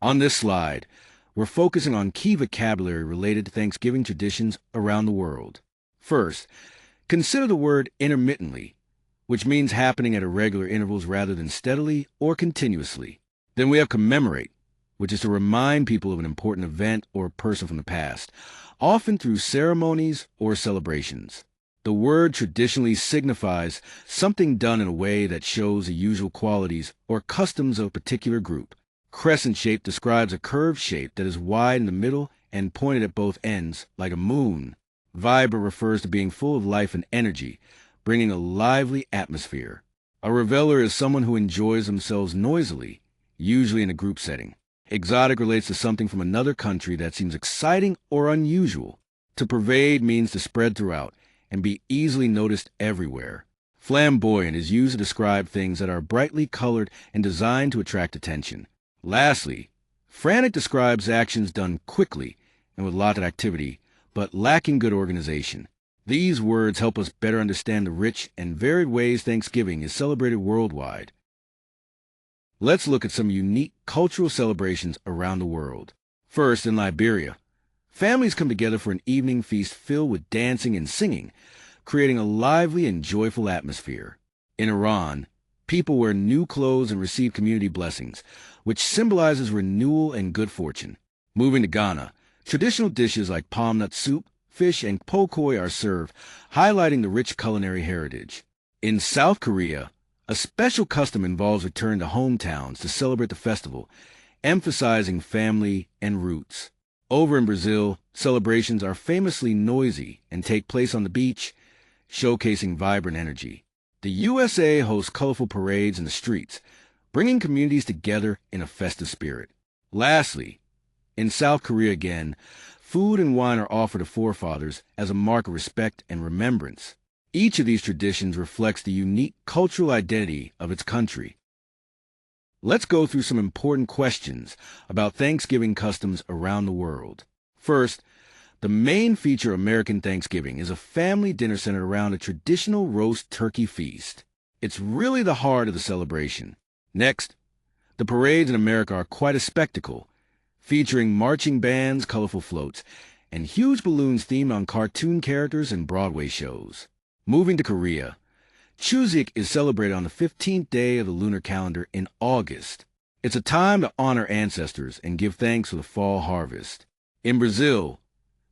On this slide, we're focusing on key vocabulary related to Thanksgiving traditions around the world. First, consider the word intermittently, which means happening at irregular intervals rather than steadily or continuously. Then we have commemorate, which is to remind people of an important event or person from the past, often through ceremonies or celebrations. The word traditionally signifies something done in a way that shows the usual qualities or customs of a particular group. Crescent shape describes a curved shape that is wide in the middle and pointed at both ends, like a moon. Vibrant refers to being full of life and energy, bringing a lively atmosphere. A reveler is someone who enjoys themselves noisily, usually in a group setting. Exotic relates to something from another country that seems exciting or unusual. To pervade means to spread throughout and be easily noticed everywhere. Flamboyant is used to describe things that are brightly colored and designed to attract attention. Lastly, frantic describes actions done quickly and with lots of activity, but lacking good organization. These words help us better understand the rich and varied ways Thanksgiving is celebrated worldwide. Let's look at some unique cultural celebrations around the world. First, in Liberia, families come together for an evening feast filled with dancing and singing, creating a lively and joyful atmosphere. In Iran, people wear new clothes and receive community blessings, which symbolizes renewal and good fortune. Moving to Ghana, traditional dishes like palm nut soup, fish, and pokoi are served, highlighting the rich culinary heritage. In South Korea, a special custom involves return to hometowns to celebrate the festival, emphasizing family and roots. Over in Brazil, celebrations are famously noisy and take place on the beach, showcasing vibrant energy. The USA hosts colorful parades in the streets, bringing communities together in a festive spirit. Lastly, in South Korea again, food and wine are offered to forefathers as a mark of respect and remembrance. Each of these traditions reflects the unique cultural identity of its country. Let's go through some important questions about Thanksgiving customs around the world. First, the main feature of American Thanksgiving is a family dinner centered around a traditional roast turkey feast. It's really the heart of the celebration. Next, the parades in America are quite a spectacle, featuring marching bands, colorful floats, and huge balloons themed on cartoon characters and Broadway shows. Moving to Korea, Chuseok is celebrated on the 15th day of the lunar calendar in August. It's a time to honor ancestors and give thanks for the fall harvest. In Brazil,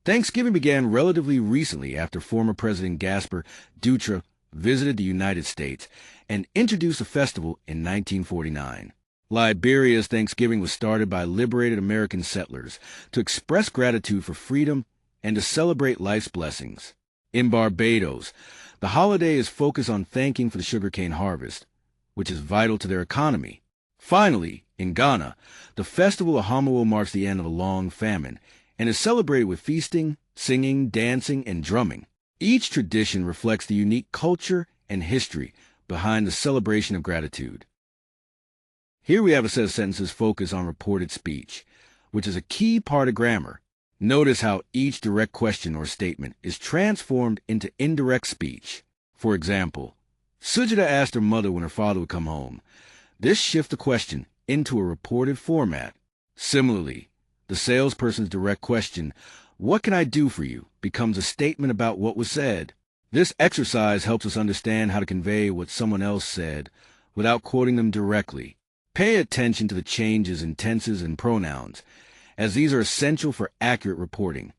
Thanksgiving began relatively recently after former President Gaspar Dutra visited the United States and introduced the festival in 1949. Liberia's Thanksgiving was started by liberated American settlers to express gratitude for freedom and to celebrate life's blessings. In Barbados, the holiday is focused on thanking for the sugarcane harvest, which is vital to their economy. Finally, in Ghana, the festival of Homowo marks the end of a long famine and is celebrated with feasting, singing, dancing, and drumming. Each tradition reflects the unique culture and history behind the celebration of gratitude. Here we have a set of sentences focused on reported speech, which is a key part of grammar. Notice how each direct question or statement is transformed into indirect speech. For example, Sujita asked her mother when her father would come home. This shifts the question into a reported format. Similarly, the salesperson's direct question, "What can I do for you?" becomes a statement about what was said. This exercise helps us understand how to convey what someone else said without quoting them directly. Pay attention to the changes in tenses and pronouns, as these are essential for accurate reporting.